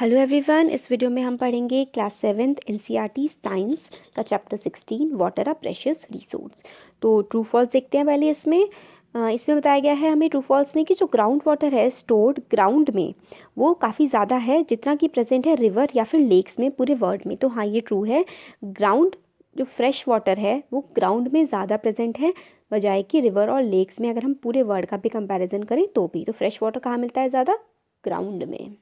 Hello everyone, इस video में हम पढ़ेंगे क्लास 7th एनसीईआरटी साइंस का chapter 16 water a precious resource. तो ट्रू फॉल्स देखते हैं पहले। इसमें बताया गया है हमें ट्रू फॉल्स में कि जो ग्राउंड वाटर है स्टोर्ड ग्राउंड में वो काफ़ी ज़्यादा है जितना कि प्रेजेंट है रिवर या फिर लेक्स में पूरे वर्ल्ड में। तो हाँ, ये ट्रू है। ग्राउंड जो फ्रेश वाटर है वो ग्राउंड में ज़्यादा प्रेजेंट है बजाय कि रिवर और लेक्स में। अगर हम पूरे वर्ल्ड का भी कंपैरिजन करें तो भी, तो फ्रेश वाटर कहाँ मिलता है ज़्यादा? ग्राउंड में।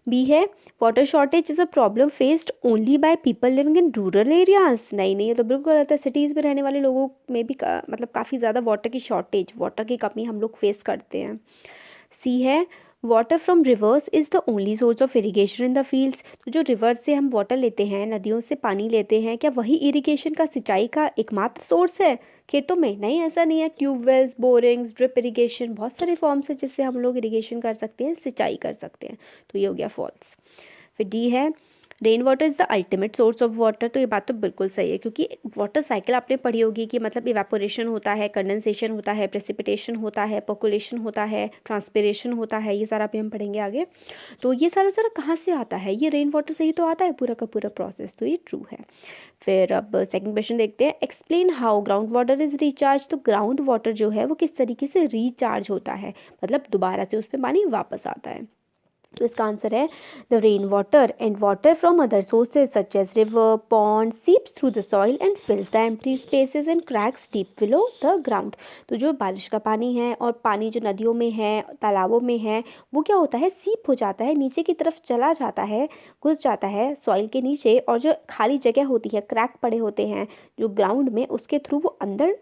बी है water shortage is a problem faced only by people living in rural areas. नहीं नहीं, ये तो बिल्कुल गलत है। सिटीज़ में रहने वाले लोगों में भी मतलब काफ़ी ज़्यादा वाटर की शॉर्टेज, वाटर की कमी हम लोग फेस करते हैं। सी है water from reverse is the only source of irrigation in the fields. तो जो रिवर से हम वाटर लेते हैं, नदियों से पानी लेते हैं, क्या वही इरिगेशन का, सिंचाई का एकमात्र सोर्स है खेतों में? नहीं, ऐसा नहीं है। ट्यूबवेल्स, बोरिंग्स, ड्रिप इरिगेशन, बहुत सारे फॉर्म्स हैं जिससे हम लोग इरिगेशन कर सकते हैं, सिंचाई कर सकते हैं। तो ये हो गया फॉल्स। फिर डी है rain water is the ultimate source of water. तो ये बात तो बिल्कुल सही है, क्योंकि वाटर साइकिल आपने पढ़ी होगी कि मतलब इवेपोरेशन होता है, कंडेंसेशन होता है, प्रेसिपिटेशन होता है, पर्कुलेशन होता है, ट्रांसपिरेशन होता है। ये सारा भी हम पढ़ेंगे आगे। तो ये सारा सारा कहाँ से आता है? ये रेन वाटर से ही तो आता है पूरा का पूरा प्रोसेस। तो ये ट्रू है। फिर अब सेकंड क्वेश्चन देखते हैं। Explain how ground water is recharge. तो ग्राउंड वाटर जो है वो किस तरीके से रिचार्ज होता है, मतलब दोबारा से उस पर पानी वापस आता है। तो इसका आंसर है the rain water and water from other sources such as river pond seeps through the soil and fills the empty spaces and cracks deep below the ground. तो जो बारिश का पानी है और पानी जो नदियों में है, तालाबों में है, वो क्या होता है, सीप हो जाता है, नीचे की तरफ चला जाता है, घुस जाता है सॉइल के नीचे, और जो खाली जगह होती है, क्रैक पड़े होते हैं जो ग्राउंड में, उसके थ्रू वो अंदर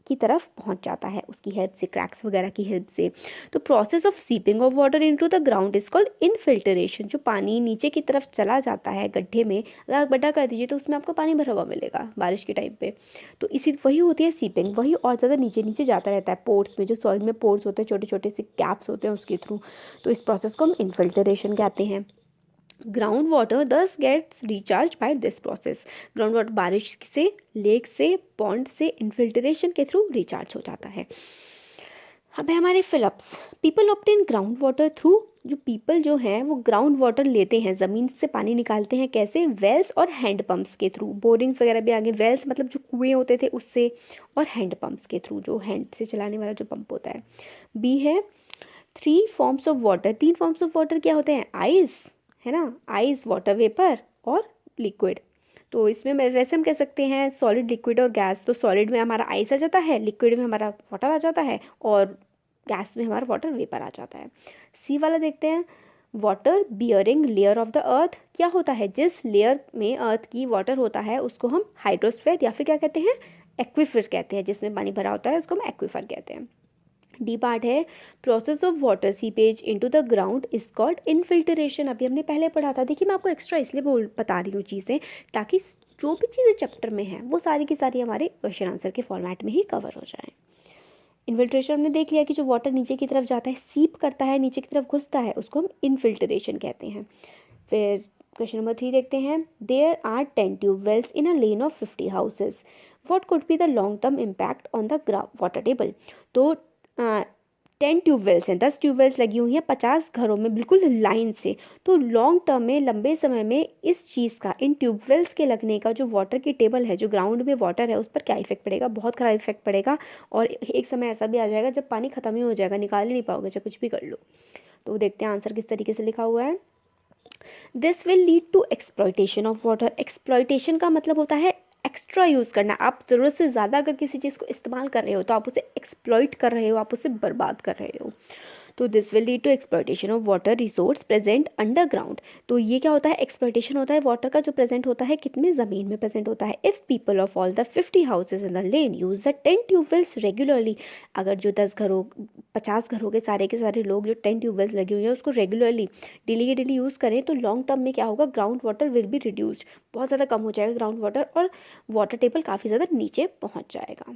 की तरफ पहुंच जाता है उसकी हेल्प से, क्रैक्स वगैरह की हेल्प से। तो process of seeping of water into the ground is called infiltration. जो पानी नीचे की तरफ चला जाता है गड्ढे में, अगर आप गड्ढा कर दीजिए तो उसमें आपको पानी भरा हुआ मिलेगा बारिश के टाइम पे। तो इसी वही होती है सीपिंग, वही और ज़्यादा नीचे नीचे जाता रहता है पोर्स में, जो सॉइल में पोर्स होते हैं, छोटे छोटे से कैप्स होते हैं, उसके थ्रू। तो इस प्रोसेस को हम इनफिल्टरेशन कहते हैं। Ground water thus gets recharge by this process. Ground water बारिश से, लेक से, पॉन्ड से इनफिल्टरेशन के थ्रू रिचार्ज हो जाता है। अब है हमारे fill-ups. People obtain ground water through. जो पीपल जो हैं वो ग्राउंड वाटर लेते हैं, ज़मीन से पानी निकालते हैं। कैसे? वेल्स और हैंड पम्प्स के थ्रू। बोरिंग्स वगैरह भी आगे। वेल्स मतलब जो कुएं होते थे उससे, और हैंड पम्प्स के थ्रू, जो हैंड से चलाने वाला जो पंप होता है। बी है थ्री फॉर्म्स ऑफ वाटर। तीन फॉर्म्स ऑफ वाटर क्या होते हैं? आइस, है ना, आइस, वाटर वेपर और लिक्विड। तो इसमें वैसे हम कह सकते हैं सॉलिड, लिक्विड और गैस। तो सॉलिड में हमारा आइस आ जाता है, लिक्विड में हमारा वाटर आ जाता है, और गैस में हमारा वाटर वेपर आ जाता है। सी वाला देखते हैं। Water bearing layer of the earth. क्या होता है? जिस लेयर में अर्थ की वाटर होता है उसको हम हाइड्रोस्फीयर या फिर क्या कहते हैं, एक्विफर कहते हैं। जिसमें पानी भरा होता है उसको हम एक्विफर कहते हैं। डी पार्ट है process of water seepage into the ground is called infiltration. अभी हमने पहले पढ़ा था। देखिए, मैं आपको एक्स्ट्रा इसलिए बता रही हूँ चीज़ें, ताकि जो भी चीज़ें चैप्टर में हैं वो सारी की सारी हमारे क्वेश्चन आंसर के फॉर्मेट में ही कवर हो जाए। इन्फिल्ट्रेशन हमने देख लिया कि जो वाटर नीचे की तरफ जाता है, सीप करता है, नीचे की तरफ घुसता है, उसको हम इनफिल्ट्रेशन कहते हैं। फिर क्वेश्चन नंबर 3 देखते हैं। There are 10 tubewells in a lane of 50 houses. What could be the long term impact on the water table. तो 10 ट्यूबवेल्स हैं, 10 ट्यूबवेल्स लगी हुई हैं 50 घरों में, बिल्कुल लाइन से। तो लॉन्ग टर्म में, लंबे समय में इस चीज़ का, इन ट्यूबवेल्स के लगने का, जो वाटर की टेबल है, जो ग्राउंड में वाटर है, उस पर क्या इफेक्ट पड़ेगा? बहुत खराब इफेक्ट पड़ेगा। और एक समय ऐसा भी आ जाएगा जब पानी खत्म ही हो जाएगा, निकाल ही नहीं पाओगे चाहे कुछ भी कर लो। तो देखते हैं आंसर किस तरीके से लिखा हुआ है। This will lead to exploitation of water. Exploitation का मतलब होता है एक्स्ट्रा यूज़ करना। आप ज़रूरत से ज़्यादा अगर किसी चीज़ को इस्तेमाल कर रहे हो तो आप उसे एक्सप्लॉइट कर रहे हो, आप उसे बर्बाद कर रहे हो। तो this will lead to exploitation of water resource present underground. तो ये क्या होता है? एक्सप्लॉयटेशन होता है वाटर का जो प्रेजेंट होता है कितने, ज़मीन में प्रेजेंट होता है। If people of all the 50 houses in the lane use the 10 tube wells regularly. अगर जो 50 घरों के सारे लोग जो 10 ट्यूबवेल्स लगी हुई हैं उसको रेगुलरली, डेली के डेली यूज़ करें, तो लॉन्ग टर्म में क्या होगा? Ground water will be reduced. बहुत ज़्यादा कम हो जाएगा ग्राउंड वाटर, और वाटर टेबल काफ़ी ज़्यादा नीचे पहुँच जाएगा।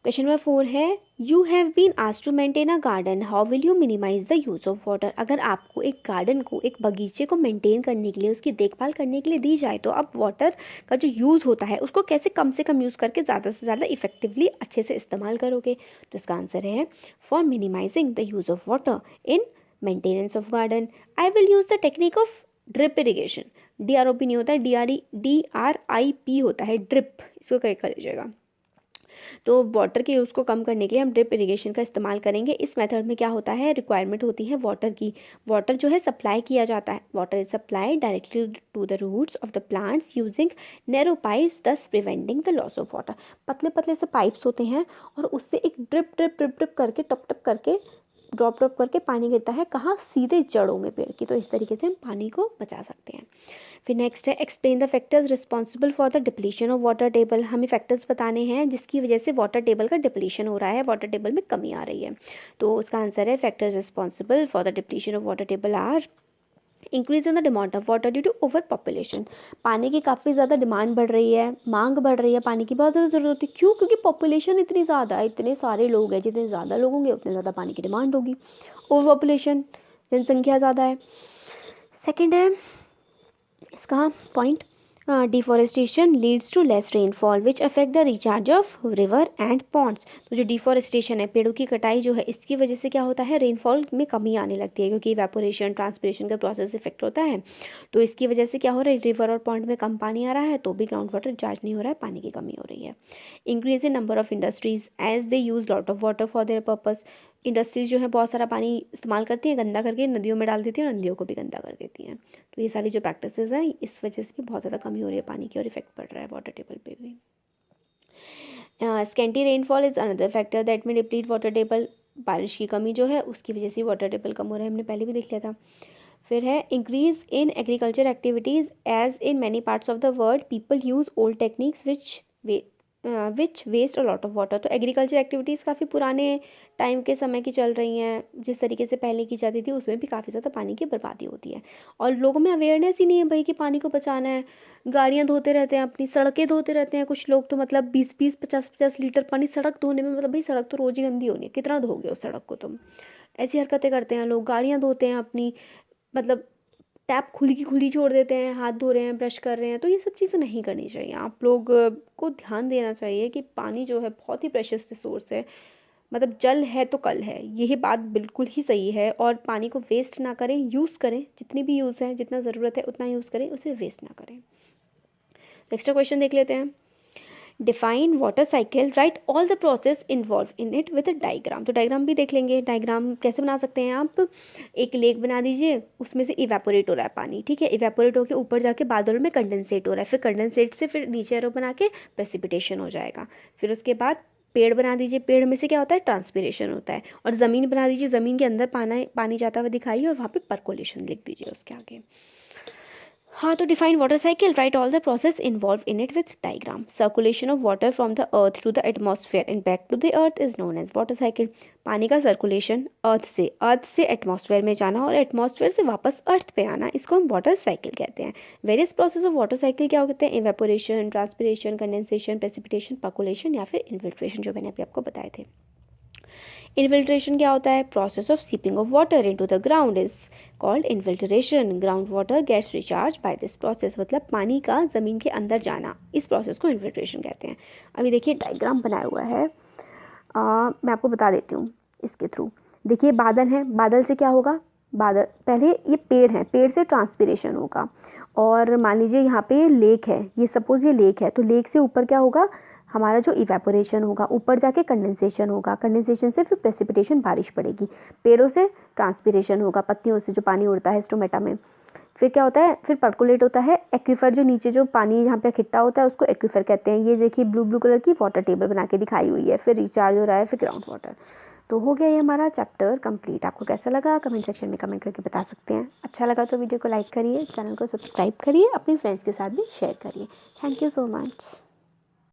क्वेश्चन नंबर 4 है you have been asked to maintain a garden, how will you minimise the use of water. अगर आपको एक गार्डन को, एक बगीचे को मेंटेन करने के लिए, उसकी देखभाल करने के लिए दी जाए, तो आप वाटर का जो यूज़ होता है उसको कैसे कम से कम यूज़ करके ज़्यादा से ज़्यादा इफेक्टिवली अच्छे से इस्तेमाल करोगे। तो इसका आंसर है for minimising the use of water in maintenance of garden, I will use the technique of drip irrigation, DROP नहीं होता है, DRIP होता है, ड्रिप, इसको करेक्ट कर लीजिएगा। तो वाटर के यूज़ को कम करने के लिए हम ड्रिप इरिगेशन का इस्तेमाल करेंगे। इस मेथड में क्या होता है, रिक्वायरमेंट होती है वाटर की, वाटर जो है सप्लाई किया जाता है, water is supply directly to the roots of the plants using narrow pipes thus preventing the loss of water. पतले पतले से पाइप्स होते हैं और उससे एक ड्रिप ड्रिप ड्रिप ड्रिप करके टप टप करके ड्रॉप ड्रॉप करके पानी गिरता है, कहाँ, सीधे जड़ों में पेड़ की। तो इस तरीके से हम पानी को बचा सकते हैं। फिर नेक्स्ट है explain the factors responsible for the depletion of water table. हमें फैक्टर्स बताने हैं जिसकी वजह से वाटर टेबल का डिप्लीशन हो रहा है, वाटर टेबल में कमी आ रही है। तो उसका आंसर है factors responsible for the depletion of water table are increase in the demand of water due to over population. पानी की काफ़ी ज़्यादा डिमांड बढ़ रही है, मांग बढ़ रही है, पानी की बहुत ज़्यादा ज़रूरत है। क्यों? क्योंकि पॉपुलेशन इतनी ज़्यादा है, इतने सारे लोग हैं, जितने ज़्यादा लोग होंगे उतने ज़्यादा पानी की डिमांड होगी। ओवर पॉपुलेशन, जनसंख्या ज़्यादा है। सेकेंड है इसका point, deforestation leads to less rainfall which affect the recharge of river and ponds. तो जो डिफॉरेस्टेशन है, पेड़ों की कटाई जो है, इसकी वजह से क्या होता है, रेनफॉल में कमी आने लगती है, क्योंकि इवेपोरेशन ट्रांसपिरेशन का प्रोसेस इफेक्ट होता है। तो इसकी वजह से क्या हो रहा है, रिवर और पॉन्ड में कम पानी आ रहा है, तो भी ग्राउंड वाटर रिचार्ज नहीं हो रहा है, पानी की कमी हो रही है। Increase in number of industries as they use lot of water for their purpose. Industries जो है बहुत सारा पानी इस्तेमाल करती हैं, गंदा करके नदियों में डाल देती हैं और नदियों को भी गंदा कर देती हैं। तो ये सारी जो प्रैक्टिसेस हैं, इस वजह से भी बहुत ज़्यादा कमी हो रही है पानी की और इफेक्ट पड़ रहा है वाटर टेबल पे भी। Scanty rainfall is another factor that में डिप्लीट वाटर टेबल। बारिश की कमी जो है उसकी वजह से वाटर टेबल कम हो रहा है, हमने पहले भी देख लिया था। फिर है increase in agriculture activities as in many parts of the world people use old techniques which waste a lot of water. तो एग्रीकल्चर एक्टिविटीज़ काफ़ी पुराने टाइम के समय की चल रही हैं, जिस तरीके से पहले की जाती थी उसमें भी काफ़ी ज़्यादा पानी की बर्बादी होती है और लोगों में अवेयरनेस ही नहीं है भाई कि पानी को बचाना है। गाड़ियाँ धोते रहते हैं, अपनी सड़कें धोते रहते हैं कुछ लोग, तो मतलब 20-20 50-50 लीटर पानी सड़क धोने में, मतलब भाई सड़क तो रोज़ ही गंदी होनी है, कितना धोगे उस सड़क को तुम। ऐसी हरकतें करते हैं लोग, गाड़ियाँ धोते हैं अपनी, मतलब टैप खुली की खुली छोड़ देते हैं, हाथ धो रहे हैं, ब्रश कर रहे हैं। तो ये सब चीज़ें नहीं करनी चाहिए। आप लोग को ध्यान देना चाहिए कि पानी जो है बहुत ही प्रेशियस रिसोर्स है, मतलब जल है तो कल है, यही बात बिल्कुल ही सही है। और पानी को वेस्ट ना करें, यूज़ करें, जितनी भी यूज़ है, जितना ज़रूरत है उतना यूज़ करें, उसे वेस्ट ना करें। नेक्स्ट क्वेश्चन देख लेते हैं। Define water cycle, write all the process involve in it with a diagram. तो डायग्राम भी देख लेंगे। डायग्राम कैसे बना सकते हैं आप, एक लेक बना दीजिए, उसमें से इवेपोरेट हो रहा है पानी, ठीक है, इवेपोरेट होकर ऊपर जाके बादलों में कंडेंसेट हो रहा है, फिर कंडेंसेट से फिर नीचे एरो बना के प्रेसिपिटेशन हो जाएगा। फिर उसके बाद पेड़ बना दीजिए, पेड़ में से क्या होता है, ट्रांसपिरेशन होता है। और ज़मीन बना दीजिए, ज़मीन के अंदर पानी जाता हुआ दिखाइए और वहाँ पे परकोलेशन लिख दीजिए उसके आगे। हाँ, तो define water cycle, write all the process involve in it with diagram. Circulation of water from the earth to the atmosphere and back to the earth is known as water cycle. पानी का circulation अर्थ से atmosphere में जाना और atmosphere से वापस अर्थ पे आना, इसको हम वाटर साइकिल कहते हैं। Various process of water cycle क्या होते हैं, evaporation, transpiration, condensation, precipitation, percolation या फिर इन्फिल्ट्रेशन, जो मैंने अभी आपको बताए थे। इन्फिल्ट्रेशन क्या होता है, process of seeping of water into the ground is called infiltration. Ground water gets recharge by this process, मतलब पानी का ज़मीन के अंदर जाना, इस प्रोसेस को इन्फिल्ट्रेशन कहते हैं। अभी देखिए डायग्राम बनाया हुआ है, मैं आपको बता देती हूँ इसके थ्रू। देखिए बादल है, बादल से क्या होगा, बादल पहले ये पेड़ है, पेड़ से ट्रांसपिरेशन होगा। और मान लीजिए यहाँ पे लेक है, ये सपोज ये लेक है, तो लेक से ऊपर क्या होगा, हमारा जो इवेपोरेशन होगा, ऊपर जाके कंडेंसेशन होगा, कंडेंसेशन से फिर प्रेसिपिटेशन, बारिश पड़ेगी, पेड़ों से ट्रांसपिरेशन होगा, पत्तियों से जो पानी उड़ता है स्टोमेटा में, फिर क्या होता है, फिर पर्कुलेट होता है, एक्वीफर, जो नीचे जो पानी यहाँ पे इकट्ठा होता है उसको एक्वीफर कहते हैं। ये देखिए ब्लू ब्लू कलर की वाटर टेबल बना के दिखाई हुई है, फिर रिचार्ज हो रहा है, फिर ग्राउंड वाटर। तो हो गया ये हमारा चैप्टर कंप्लीट। आपको कैसा लगा कमेंट सेक्शन में कमेंट करके बता सकते हैं। अच्छा लगा तो वीडियो को लाइक करिए, चैनल को सब्सक्राइब करिए, अपने फ्रेंड्स के साथ भी शेयर करिए। Thank you so much.